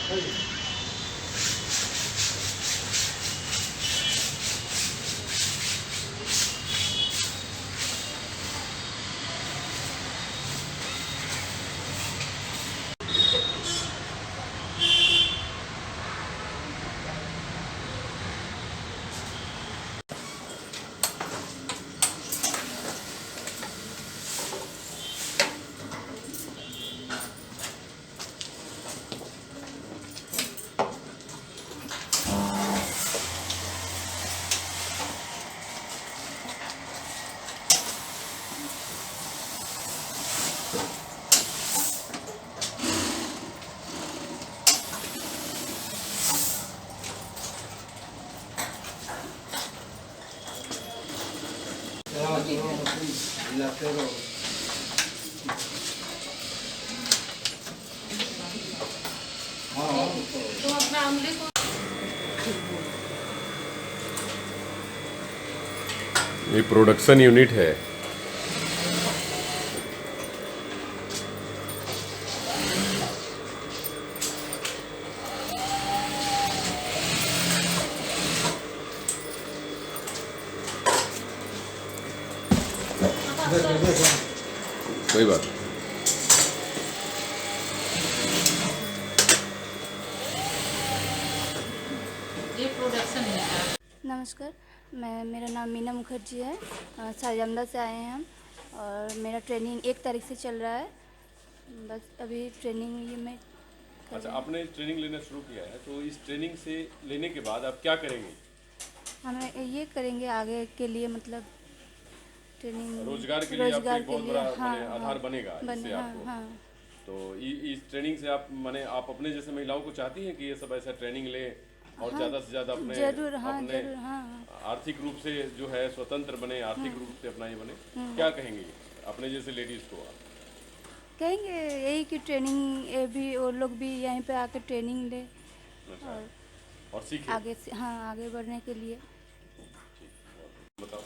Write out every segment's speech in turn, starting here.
तो अपना आमले को ये प्रोडक्शन यूनिट है। कोई बात नहीं। ये प्रोडक्शन है। नमस्कार, मेरा नाम मीना मुखर्जी है। साजमदा से आए हैं हम और मेरा ट्रेनिंग 1 तारीख से चल रहा है। बस अभी ट्रेनिंग ये मैं अच्छा, आपने ट्रेनिंग लेना शुरू किया है, तो इस ट्रेनिंग से लेने के बाद आप क्या करेंगे? हमें ये करेंगे आगे के लिए, मतलब ट्रेनिंग रोजगार के लिए आपको एक बहुत बड़ा माने आधार बनेगा इससे हाँ, आपको। हाँ। तो इस ट्रेनिंग से आप माने आप अपने जैसे महिलाओं को चाहती हैं कि ये सब ऐसा ट्रेनिंग ले और हाँ, ज़्यादा से ज़्यादा अपने जरूर, हाँ, अपने जरूर, हाँ। आर्थिक रूप से जो है स्वतंत्र बने, आर्थिक रूप से अपना ये बने। क्या कहेंगे अपने जैसे लेडीज़ को आप? कहेंगे यही कि ट्रेनिंग ये भी वो लोग भी यहीं पे आके ट्रेनिंग ले अच्छा, और और सीखे। आगे से आगे बढ़ने के लिए। बताओ।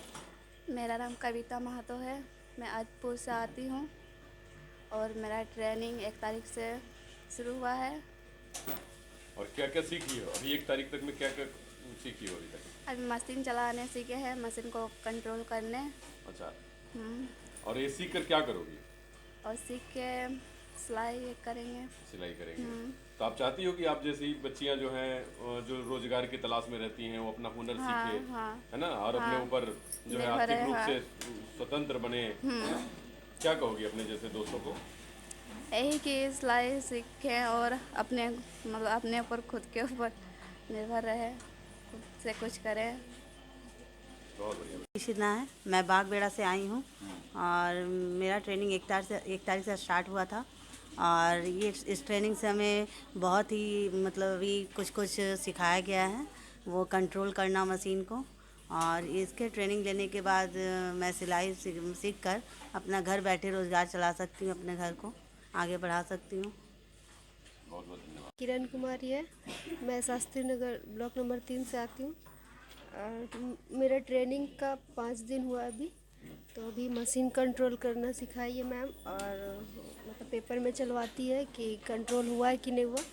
मेरा नाम कविता महतो है। मैं आदिपुर से आती हूँ और मेरा ट्रेनिंग 1 तारीख से शुरू हुआ है। और क्या क्या सीखी हो अभी 1 तारीख तक में, क्या क्या सीखी हो अभी तक? अभी मशीन चलाने सीखे हैं, मशीन को कंट्रोल करने। अच्छा, और ये सीख कर क्या करोगी? और सीख के सिलाई करेंगे। सिलाई करेंगे। तो आप चाहती हो कि आप जैसी बच्चियां जो हैं जो रोजगार की तलाश में रहती हैं वो अपना हुनर सीखे, हाँ। है ना, और अपने ऊपर जो है निर्भर आर्थिक है, रूप हाँ। से स्वतंत्र बने। क्या कहोगी अपने जैसे दोस्तों को? यही कि सिलाई सीखें और अपने मतलब अपने ऊपर खुद के ऊपर निर्भर रहे, खुद से कुछ करें। बहुत बढ़िया। इशिना है, मैं बागबेड़ा से आई हूँ और मेरा ट्रेनिंग 1 तारीख से स्टार्ट हुआ था। और ये इस ट्रेनिंग से हमें बहुत ही मतलब अभी कुछ सिखाया गया है, वो कंट्रोल करना मशीन को। और इसके ट्रेनिंग लेने के बाद मैं सिलाई सीख कर अपना घर बैठे रोज़गार चला सकती हूँ, अपने घर को आगे बढ़ा सकती हूँ। बहुत बहुत धन्यवाद। किरण कुमारी है। मैं शास्त्री नगर ब्लॉक नंबर 3 से आती हूँ और मेरा ट्रेनिंग का 5 दिन हुआ अभी। तो अभी मशीन कंट्रोल करना सिखाई है मैम, और मतलब पेपर में चलवाती है कि कंट्रोल हुआ है कि नहीं हुआ,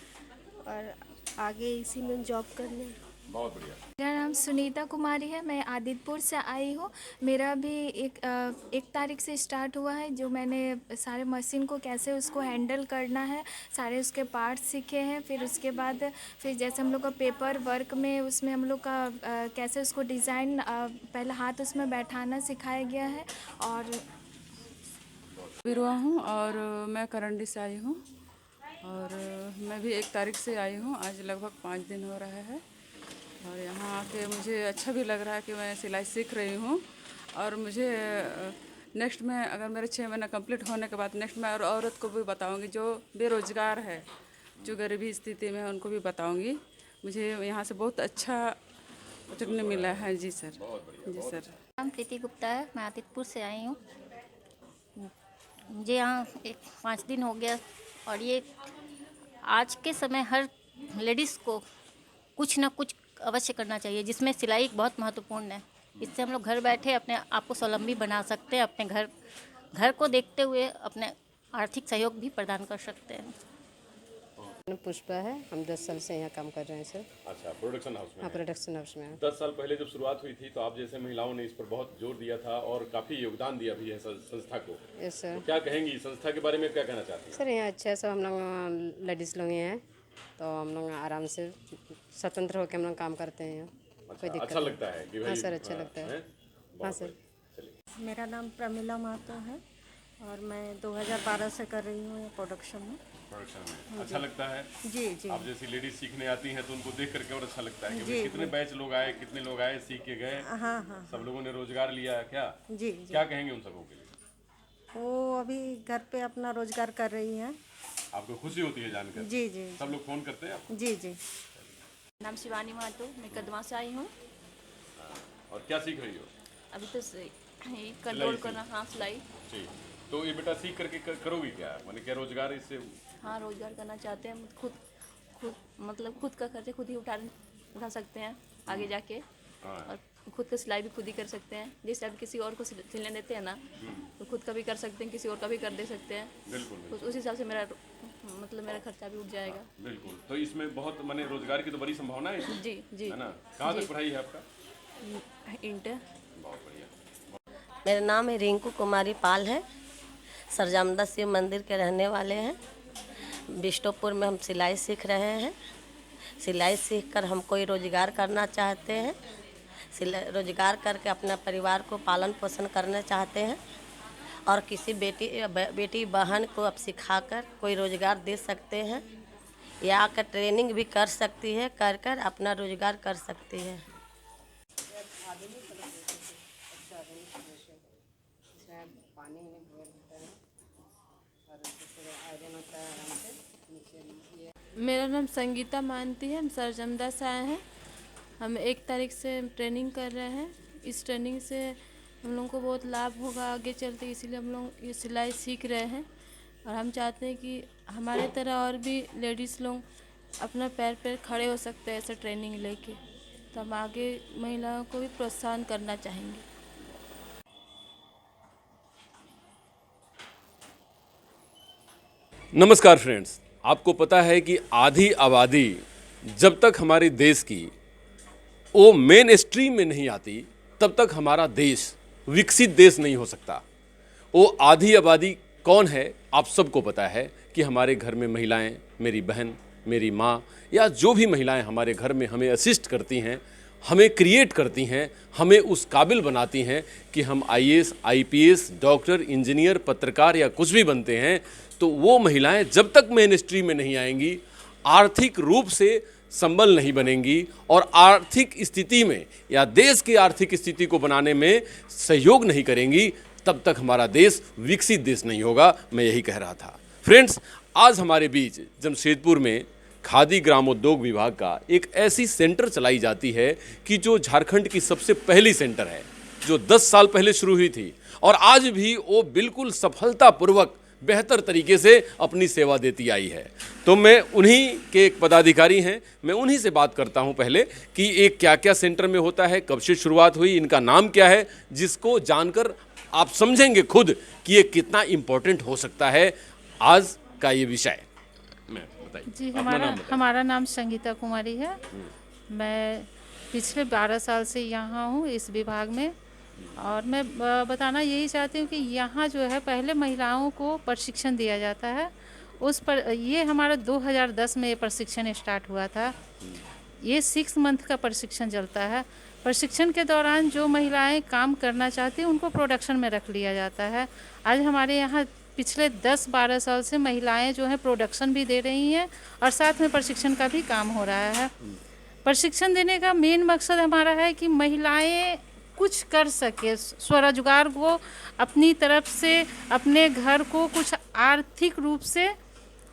और आगे इसी में जॉब करने। बहुत बढ़िया। मेरा नाम सुनीता कुमारी है। मैं आदितपुर से आई हूँ। मेरा भी 1 तारीख से स्टार्ट हुआ है, जो मैंने सारे मशीन को कैसे उसको हैंडल करना है, सारे उसके पार्ट्स सीखे हैं। फिर उसके बाद फिर जैसे हम लोग का पेपर वर्क में उसमें हम लोग का कैसे उसको डिज़ाइन पहले हाथ उसमें बैठाना सिखाया गया है। और बिरुआ हूँ और मैं करंडी से आई हूँ और मैं भी 1 तारीख से आई हूँ। आज लगभग 5 दिन हो रहा है और यहाँ आके मुझे अच्छा भी लग रहा है कि मैं सिलाई सीख रही हूँ। और मुझे नेक्स्ट में अगर मेरे 6 महीना कंप्लीट होने के बाद नेक्स्ट मैं और औरत को भी बताऊँगी जो बेरोज़गार है, जो गरीबी स्थिति में है, उनको भी बताऊँगी। मुझे यहाँ से बहुत अच्छा सीखने मिला है। जी सर। जी सर। नाम प्रीति गुप्ता है। मैं आदितपुर से आई हूँ। मुझे यहाँ 5 दिन हो गया और ये आज के समय हर लेडीज़ को कुछ ना कुछ अवश्य करना चाहिए, जिसमें सिलाई बहुत महत्वपूर्ण है। इससे हम लोग घर बैठे अपने आप को स्वावलंबी बना सकते हैं, अपने घर को देखते हुए अपने आर्थिक सहयोग भी प्रदान कर सकते हैं। पुष्पा है, हम 10 साल से यहाँ काम कर रहे हैं सर। अच्छा, प्रोडक्शन हाउस में हाँ, हैं। प्रोडक्शन हाउस में। 10 साल पहले जब शुरुआत हुई थी तो आप जैसे महिलाओं ने इस पर बहुत जोर दिया था और काफ़ी योगदान दिया भी है संस्था को। Yes sir. तो क्या कहेंगी संस्था के बारे में, क्या कहना चाहती हैं? सर यहाँ अच्छा है, सब हम लोग लेडीज़ लोग हैं तो हम लोग आराम से स्वतंत्र होकर हम लोग काम करते हैं यहाँ, कोई दिक्कत अच्छा नहीं। लगता है कि भाई? हाँ सर, अच्छा लगता है। हाँ सर। मेरा नाम प्रमिला महतो है और मैं 2012 से कर रही हूँ प्रोडक्शन में। अच्छा लगता है? जी जी। आप जैसी लेडीज सीखने आती हैं तो उनको देख करके और अच्छा लगता है कि भाई कितने बैच लोग आए, कितने लोग आए, सीख के गए। हाँ हाँ। सब लोगों ने रोजगार लिया क्या? जी। क्या कहेंगे उन सबों के लिए? वो अभी घर पे अपना रोजगार कर रही हैं। आपको खुशी होती है जानकर? जी जी। सब लोग फोन करते हैं आपको? जी जी। नाम शिवानी महतो, मैं कदमा से आई हूँ। और क्या सीख रही हो? अभी तो कंट्रोल करना, हाँ सिलाई। जी, तो ये बेटा सीख करके करोगी क्या, माने क्या रोजगार इससे? हाँ, रोजगार करना चाहते हैं, खुद मतलब खुद का खर्चे खुद ही उठा सकते हैं आगे जाके। हाँ। और खुद का सिलाई भी खुद ही कर सकते हैं। जैसे अब किसी और को सिलने देते हैं ना, तो खुद का भी कर सकते हैं, किसी और का भी कर दे सकते हैं। बिल्कुल। तो उस हिसाब से मेरा खर्चा भी उठ जाएगा। बिल्कुल, तो इसमें बहुत माने रोजगार की तो बड़ी संभावना है इसमें। जी जी। है ना? कहाँ तक पढ़ाई है आपका? इंटर। बहुत बढ़िया। मेरा नाम है रिंकू कुमारी पाल है, सरजामदा शिव मंदिर के रहने वाले हैं। बिष्टोपुर में हम सिलाई सीख रहे हैं। सिलाई सीख कर हम कोई रोजगार करना चाहते हैं। रोजगार करके अपना परिवार को पालन पोषण करना चाहते हैं और किसी बेटी बहन को अब सिखाकर कोई रोजगार दे सकते हैं या आकर ट्रेनिंग भी कर सकती है, कर कर अपना रोजगार कर सकती है। मेरा नाम संगीता मानती है, हम सरजमदा से आए हैं। हम 1 तारीख से ट्रेनिंग कर रहे हैं। इस ट्रेनिंग से हम लोगों को बहुत लाभ होगा आगे चलते, इसीलिए हम लोग ये सिलाई सीख रहे हैं और हम चाहते हैं कि हमारे तरह और भी लेडीज़ लोग अपना पैर पे खड़े हो सकते हैं ऐसा ट्रेनिंग लेके। तो हम आगे महिलाओं को भी प्रोत्साहन करना चाहेंगे। नमस्कार फ्रेंड्स, आपको पता है कि आधी आबादी जब तक हमारे देश की वो मेन स्ट्रीम में नहीं आती तब तक हमारा देश विकसित देश नहीं हो सकता। वो आधी आबादी कौन है आप सबको पता है कि हमारे घर में महिलाएं, मेरी बहन, मेरी माँ या जो भी महिलाएं हमारे घर में हमें असिस्ट करती हैं, हमें क्रिएट करती हैं, हमें उस काबिल बनाती हैं कि हम IAS, IPS, डॉक्टर, इंजीनियर, पत्रकार या कुछ भी बनते हैं। तो वो महिलाएं जब तक मेन स्ट्रीम में नहीं आएंगी, आर्थिक रूप से संबल नहीं बनेंगी और आर्थिक स्थिति में या देश की आर्थिक स्थिति को बनाने में सहयोग नहीं करेंगी, तब तक हमारा देश विकसित देश नहीं होगा। मैं यही कह रहा था। फ्रेंड्स, आज हमारे बीच जमशेदपुर में खादी ग्रामोद्योग विभाग का एक ऐसी सेंटर चलाई जाती है कि जो झारखंड की सबसे पहली सेंटर है, जो 10 साल पहले शुरू हुई थी और आज भी वो बिल्कुल सफलतापूर्वक बेहतर तरीके से अपनी सेवा देती आई है। तो मैं उन्हीं के एक पदाधिकारी हैं, मैं उन्हीं से बात करता हूं पहले कि एक क्या क्या सेंटर में होता है, कब से शुरुआत हुई, इनका नाम क्या है, जिसको जानकर आप समझेंगे खुद कि ये कितना इम्पोर्टेंट हो सकता है आज का ये विषय। मैं बताइए जी, अपना नाम बताइए। हमारा नाम संगीता कुमारी है। मैं पिछले 12 साल से यहाँ हूँ इस विभाग में और मैं बताना यही चाहती हूँ कि यहाँ जो है पहले महिलाओं को प्रशिक्षण दिया जाता है। उस पर ये हमारा 2010 में ये प्रशिक्षण स्टार्ट हुआ था। ये 6 मंथ का प्रशिक्षण चलता है। प्रशिक्षण के दौरान जो महिलाएं काम करना चाहती हैं उनको प्रोडक्शन में रख लिया जाता है। आज हमारे यहाँ पिछले 10-12 साल से महिलाएं जो हैं प्रोडक्शन भी दे रही हैं और साथ में प्रशिक्षण का भी काम हो रहा है। प्रशिक्षण देने का मेन मकसद हमारा है कि महिलाएं कुछ कर सके, स्वरोजगार को अपनी तरफ से अपने घर को कुछ आर्थिक रूप से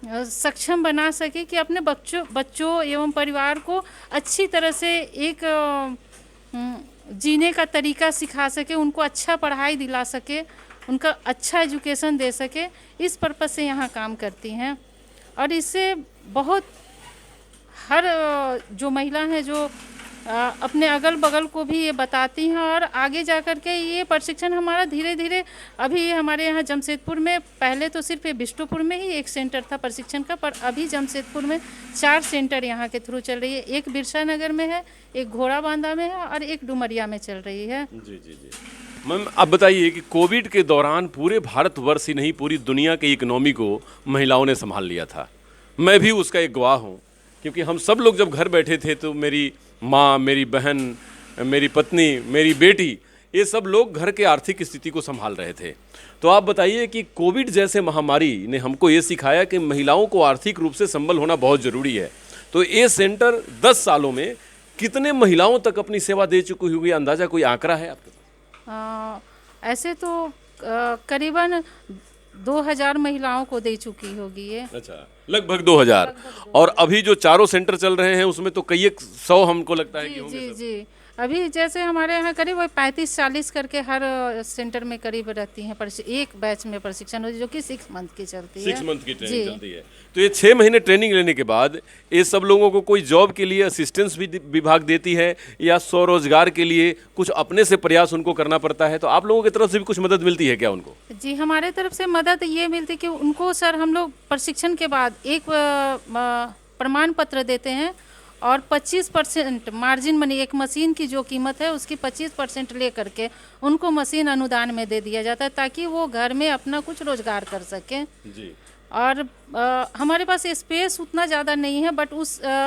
सक्षम बना सके कि अपने बच्चों एवं परिवार को अच्छी तरह से एक जीने का तरीका सिखा सके, उनको अच्छा पढ़ाई दिला सके, उनका अच्छा एजुकेशन दे सके। इस पर्पज़ से यहाँ काम करती हैं और इससे बहुत हर जो महिला हैं जो अपने अगल बगल को भी ये बताती हैं और आगे जा कर के ये प्रशिक्षण हमारा धीरे धीरे अभी हमारे यहाँ जमशेदपुर में पहले तो सिर्फ ये बिष्टुपुर में ही एक सेंटर था प्रशिक्षण का, पर अभी जमशेदपुर में 4 सेंटर यहाँ के थ्रू चल रही है। एक बिरसा नगर में है, एक घोड़ा बांधा में है और एक डुमरिया में चल रही है। जी जी जी। मैम अब बताइए कि कोविड के दौरान पूरे भारतवर्ष ही नहीं पूरी दुनिया के इकोनॉमी को महिलाओं ने संभाल लिया था। मैं भी उसका एक गवाह हूँ, क्योंकि हम सब लोग जब घर बैठे थे तो मेरी माँ, मेरी बहन, मेरी पत्नी, मेरी बेटी, ये सब लोग घर के आर्थिक स्थिति को संभाल रहे थे। तो आप बताइए कि कोविड जैसे महामारी ने हमको ये सिखाया कि महिलाओं को आर्थिक रूप से संबल होना बहुत ज़रूरी है। तो ये सेंटर 10 सालों में कितने महिलाओं तक अपनी सेवा दे चुकी होगी, अंदाज़ा कोई आंकड़ा है आपके पास? ऐसे तो करीबन 2000 महिलाओं को दे चुकी होगी ये। अच्छा, लगभग 2000। और अभी जो चारों सेंटर चल रहे हैं उसमें तो कई 100 हमको लगता है कि होंगे जी सब। जी। अभी जैसे हमारे यहाँ करीब 35-40 करके हर सेंटर में करीब रहती हैं, एक बैच में प्रशिक्षण होती है जो कि 6 मंथ की चलती है। 6 मंथ की ट्रेनिंग चलती है। तो ये 6 महीने ट्रेनिंग लेने के बाद ये सब लोगों को कोई जॉब के लिए असिस्टेंस भी विभाग देती है या स्वरोजगार के लिए कुछ अपने से प्रयास उनको करना पड़ता है? तो आप लोगों की तरफ से भी कुछ मदद मिलती है क्या उनको? जी, हमारे तरफ से मदद ये मिलती है कि उनको सर हम लोग प्रशिक्षण के बाद एक प्रमाण पत्र देते हैं और 25% मार्जिन मनी, एक मशीन की जो कीमत है उसकी 25% ले करके उनको मशीन अनुदान में दे दिया जाता है ताकि वो घर में अपना कुछ रोजगार कर सकें। जी। और हमारे पास स्पेस उतना ज़्यादा नहीं है, बट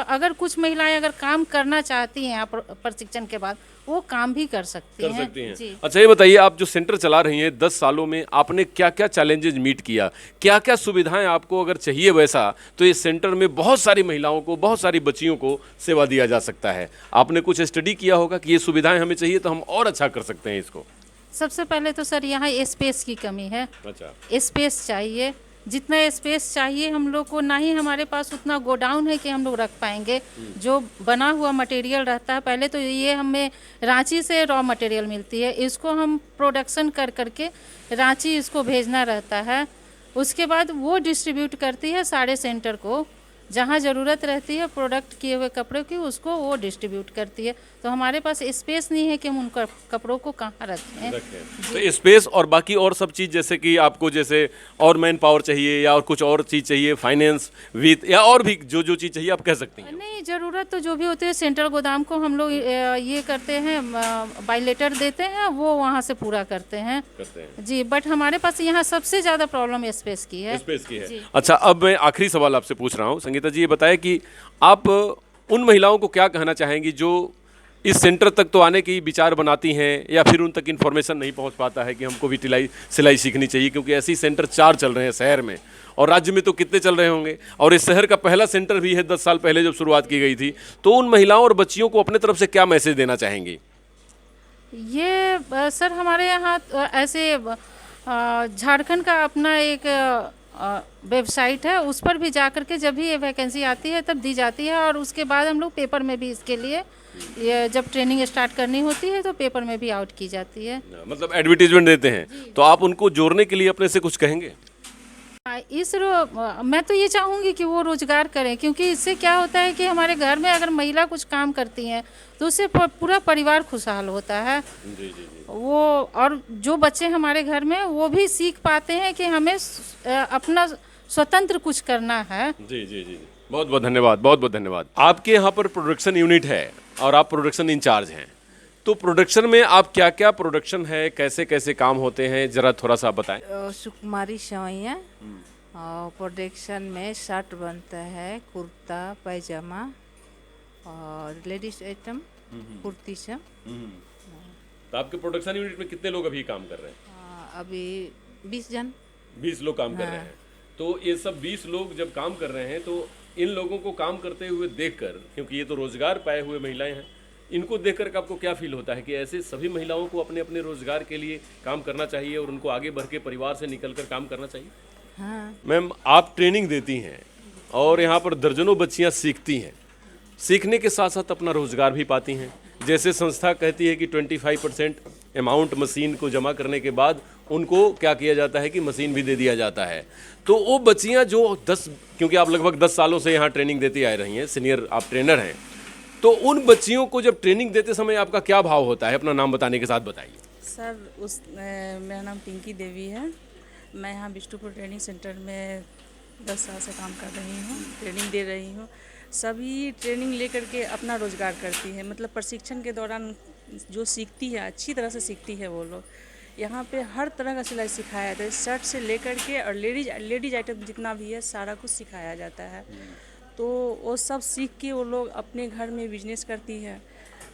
अगर कुछ महिलाएं अगर काम करना चाहती हैं यहाँ प्रशिक्षण के बाद वो काम भी कर सकती हैं। जी। अच्छा, ये बताइए, आप जो सेंटर चला रही हैं 10 सालों में आपने क्या क्या चैलेंजेस मीट किया, क्या क्या सुविधाएं आपको अगर चाहिए वैसा तो इस सेंटर में बहुत सारी महिलाओं को, बहुत सारी बच्चियों को सेवा दिया जा सकता है? आपने कुछ स्टडी किया होगा कि ये सुविधाएं हमें चाहिए तो हम और अच्छा कर सकते हैं इसको। सबसे पहले तो सर यहाँ स्पेस की कमी है। अच्छा, स्पेस चाहिए, जितना स्पेस चाहिए हम लोग को, ना ही हमारे पास उतना गोडाउन है कि हम लोग रख पाएंगे। जो बना हुआ मटेरियल रहता है, पहले तो ये हमें रांची से रॉ मटेरियल मिलती है, इसको हम प्रोडक्शन कर करके रांची इसको भेजना रहता है। उसके बाद वो डिस्ट्रीब्यूट करती है सारे सेंटर को, जहाँ ज़रूरत रहती है प्रोडक्ट किए हुए कपड़ों की उसको वो डिस्ट्रीब्यूट करती है। तो हमारे पास स्पेस नहीं है कि हम उन कपड़ों को कहाँ रखें। तो स्पेस और बाकी और सब चीज़, जैसे कि आपको जैसे और मैन पावर चाहिए या और कुछ और चीज़ चाहिए, फाइनेंस वित्त या और भी जो जो चीज़ चाहिए आप कह सकती हैं। नहीं, ज़रूरत तो जो भी होती है सेंट्रल गोदाम को हम लोग ये करते हैं, बाय लेटर देते हैं, वो वहाँ से पूरा करते हैं जी। बट हमारे पास यहाँ सबसे ज़्यादा प्रॉब्लम स्पेस की है। स्पेस की है। अच्छा, अब मैं आखिरी सवाल आपसे पूछ रहा हूँ। संगीता जी, ये बताएं कि आप उन महिलाओं को क्या कहना चाहेंगी जो इस सेंटर तक तो आने की विचार बनाती हैं या फिर उन तक इन्फॉर्मेशन नहीं पहुंच पाता है कि हमको भी सिलाई सीखनी चाहिए, क्योंकि ऐसे ही सेंटर 4 चल रहे हैं शहर में और राज्य में तो कितने चल रहे होंगे, और इस शहर का पहला सेंटर भी है 10 साल पहले जब शुरुआत की गई थी। तो उन महिलाओं और बच्चियों को अपने तरफ से क्या मैसेज देना चाहेंगी? ये सर हमारे यहाँ ऐसे झारखंड का अपना एक वेबसाइट है, उस पर भी जा कर के जब भी ये वैकेंसी आती है तब दी जाती है, और उसके बाद हम लोग पेपर में भी इसके लिए ये जब ट्रेनिंग स्टार्ट करनी होती है तो पेपर में भी आउट की जाती है। मतलब एडवर्टीजमेंट देते हैं। तो आप उनको जोड़ने के लिए अपने से कुछ कहेंगे? मैं तो ये चाहूँगी कि वो रोजगार करें, क्योंकि इससे क्या होता है कि हमारे घर में अगर महिला कुछ काम करती हैं तो उससे पूरा परिवार खुशहाल होता है। जी जी। वो और जो बच्चे हमारे घर में वो भी सीख पाते हैं कि हमें अपना स्वतंत्र कुछ करना है। जी जी जी, बहुत बहुत धन्यवाद, बहुत बहुत धन्यवाद। आपके यहाँ पर प्रोडक्शन यूनिट है और आप प्रोडक्शन इंचार्ज हैं, तो प्रोडक्शन में आप क्या क्या प्रोडक्शन है, कैसे कैसे काम होते हैं, जरा थोड़ा सा बताएं। सुकुमारी सवैया, और प्रोडक्शन में शर्ट बनता है, कुर्ता पैजामा और लेडीज आइटम कुर्ती सब। तो आपके प्रोडक्शन यूनिट में कितने लोग अभी काम कर रहे हैं? अभी 20 जन। 20 लोग काम कर रहे हैं। तो ये सब 20 लोग जब काम कर रहे हैं तो इन लोगों को काम करते हुए देखकर, क्योंकि ये तो रोजगार पाए हुए महिलाएं हैं, इनको देखकर आपको क्या फील होता है कि ऐसे सभी महिलाओं को अपने अपने रोजगार के लिए काम करना चाहिए और उनको आगे बढ़ के परिवार से निकलकर काम करना चाहिए? हाँ। मैम, आप ट्रेनिंग देती हैं और यहाँ पर दर्जनों बच्चियाँ सीखती हैं, सीखने के साथ साथ अपना रोजगार भी पाती हैं। जैसे संस्था कहती है कि 25% अमाउंट मशीन को जमा करने के बाद उनको क्या किया जाता है कि मशीन भी दे दिया जाता है। तो वो बच्चियाँ जो क्योंकि आप लगभग 10 सालों से यहाँ ट्रेनिंग देती आ रही हैं, सीनियर आप ट्रेनर हैं, तो तो उन बच्चियों को जब ट्रेनिंग देते समय आपका क्या भाव होता है, अपना नाम बताने के साथ बताइए। सर मेरा नाम पिंकी देवी है। मैं यहाँ बिष्टुपुर ट्रेनिंग सेंटर में 10 साल से काम कर रही हूँ, ट्रेनिंग दे रही हूँ। सभी ट्रेनिंग लेकर के अपना रोजगार करती है, मतलब प्रशिक्षण के दौरान जो सीखती है अच्छी तरह से सीखती है वो लोग। यहाँ पे हर तरह का सिलाई सिखाया जाता है, शर्ट से लेकर के और लेडीज आइटम जितना भी है सारा कुछ सिखाया जाता है। तो वो सब सीख के वो लोग अपने घर में बिजनेस करती है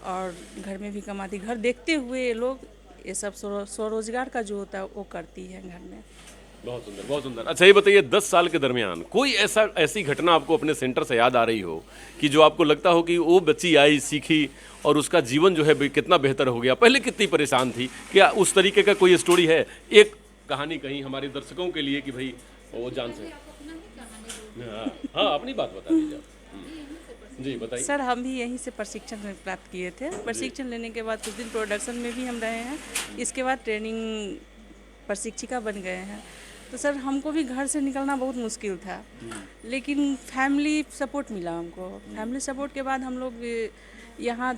और घर में भी कमाती। घर देखते हुए ये लोग ये सब स्वरोजगार का जो होता है वो करती है घर में। बहुत सुंदर, बहुत सुंदर। अच्छा ये बताइए, 10 साल के दरमियान कोई ऐसी घटना आपको अपने सेंटर से याद आ रही हो कि जो आपको लगता हो कि वो बच्ची आई, सीखी और उसका जीवन जो है कितना बेहतर हो गया, पहले कितनी परेशान थी, क्या उस तरीके का कोई स्टोरी है? एक कहानी कहीं हमारे दर्शकों के लिए कि भाई वो जान से। हाँ, अपनी बात बता दीजिए जी, बताइए। सर हम भी यहीं से प्रशिक्षण प्राप्त किए थे। प्रशिक्षण लेने के बाद कुछ दिन प्रोडक्शन में भी हम रहे हैं, इसके बाद ट्रेनिंग प्रशिक्षिका बन गए हैं। तो सर हमको भी घर से निकलना बहुत मुश्किल था, लेकिन फैमिली सपोर्ट मिला हमको। फैमिली सपोर्ट के बाद हम लोग यहाँ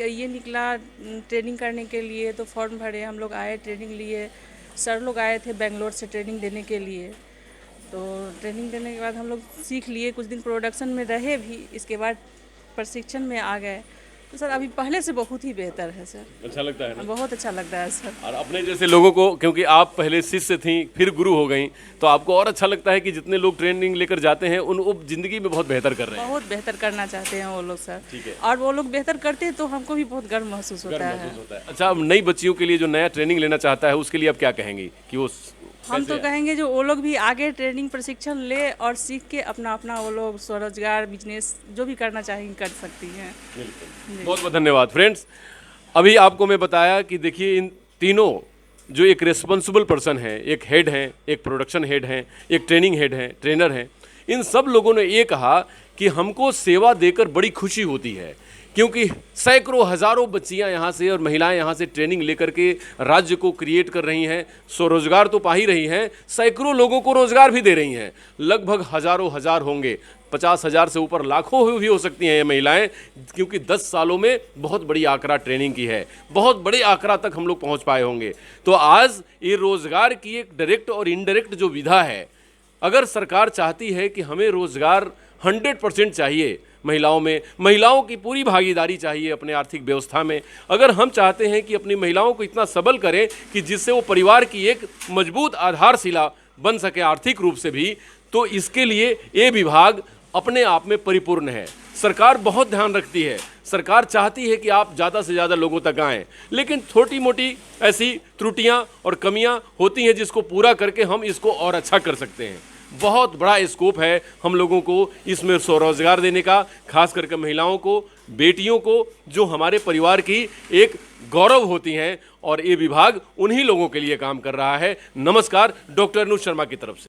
ये निकला ट्रेनिंग करने के लिए, तो फॉर्म भरे, हम लोग आए, ट्रेनिंग लिए। सर लोग आए थे बेंगलोर से ट्रेनिंग देने के लिए। तो ट्रेनिंग देने के बाद हम लोग सीख लिए, कुछ दिन प्रोडक्शन में रहे भी, इसके बाद प्रशिक्षण में आ गए। तो सर अभी पहले से बहुत ही बेहतर है सर। अच्छा लगता है ना? बहुत अच्छा लगता है सर। और अपने जैसे लोगों को, क्योंकि आप पहले शिष्य थी फिर गुरु हो गई, तो आपको और अच्छा लगता है कि जितने लोग ट्रेनिंग लेकर जाते हैं उन वो जिंदगी में बहुत बेहतर कर रहे हैं। बहुत बेहतर करना चाहते हैं वो लोग सर। ठीक है। और वो लोग बेहतर करते हैं तो हमको भी बहुत गर्व महसूस होता है। अच्छा, अब नई बच्चियों के लिए जो नया ट्रेनिंग लेना चाहता है उसके लिए आप क्या कहेंगी कि वो हम तो कहेंगे जो वो लोग भी आगे ट्रेनिंग प्रशिक्षण ले और सीख के अपना वो लोग स्वरोजगार बिजनेस जो भी करना चाहेंगे कर सकती हैं। बहुत बहुत धन्यवाद फ्रेंड्स। अभी आपको मैं बताया कि देखिए इन तीनों जो एक रिस्पॉन्सिबल पर्सन है, एक हेड हैं, एक प्रोडक्शन हेड हैं, एक ट्रेनिंग हेड हैं, ट्रेनर हैं, इन सब लोगों ने ये कहा कि हमको सेवा देकर बड़ी खुशी होती है, क्योंकि सैकड़ों हज़ारों बच्चियां यहाँ से और महिलाएं यहाँ से ट्रेनिंग लेकर के राज्य को क्रिएट कर रही हैं, स्वरोजगार तो पा ही रही हैं, सैकड़ों लोगों को रोजगार भी दे रही हैं। लगभग हज़ारों हज़ार होंगे, 50,000 से ऊपर लाखों भी हो सकती हैं ये महिलाएं, क्योंकि 10 सालों में बहुत बड़ी आंकड़ा ट्रेनिंग की है, बहुत बड़े आंकड़ा तक हम लोग पहुँच पाए होंगे। तो आज ये रोजगार की एक डायरेक्ट और इनडायरेक्ट जो विधा है, अगर सरकार चाहती है कि हमें रोजगार 100% चाहिए, महिलाओं की पूरी भागीदारी चाहिए अपने आर्थिक व्यवस्था में, अगर हम चाहते हैं कि अपनी महिलाओं को इतना सबल करें कि जिससे वो परिवार की एक मजबूत आधारशिला बन सके आर्थिक रूप से भी, तो इसके लिए ये विभाग अपने आप में परिपूर्ण है। सरकार बहुत ध्यान रखती है, सरकार चाहती है कि आप ज़्यादा से ज़्यादा लोगों तक आएँ, लेकिन छोटी मोटी ऐसी त्रुटियाँ और कमियाँ होती हैं जिसको पूरा करके हम इसको और अच्छा कर सकते हैं। बहुत बड़ा स्कोप है हम लोगों को इसमें स्वरोजगार देने का, खास करके महिलाओं को, बेटियों को, जो हमारे परिवार की एक गौरव होती हैं, और ये विभाग उन्हीं लोगों के लिए काम कर रहा है। नमस्कार, डॉक्टर अनुज शर्मा की तरफ से।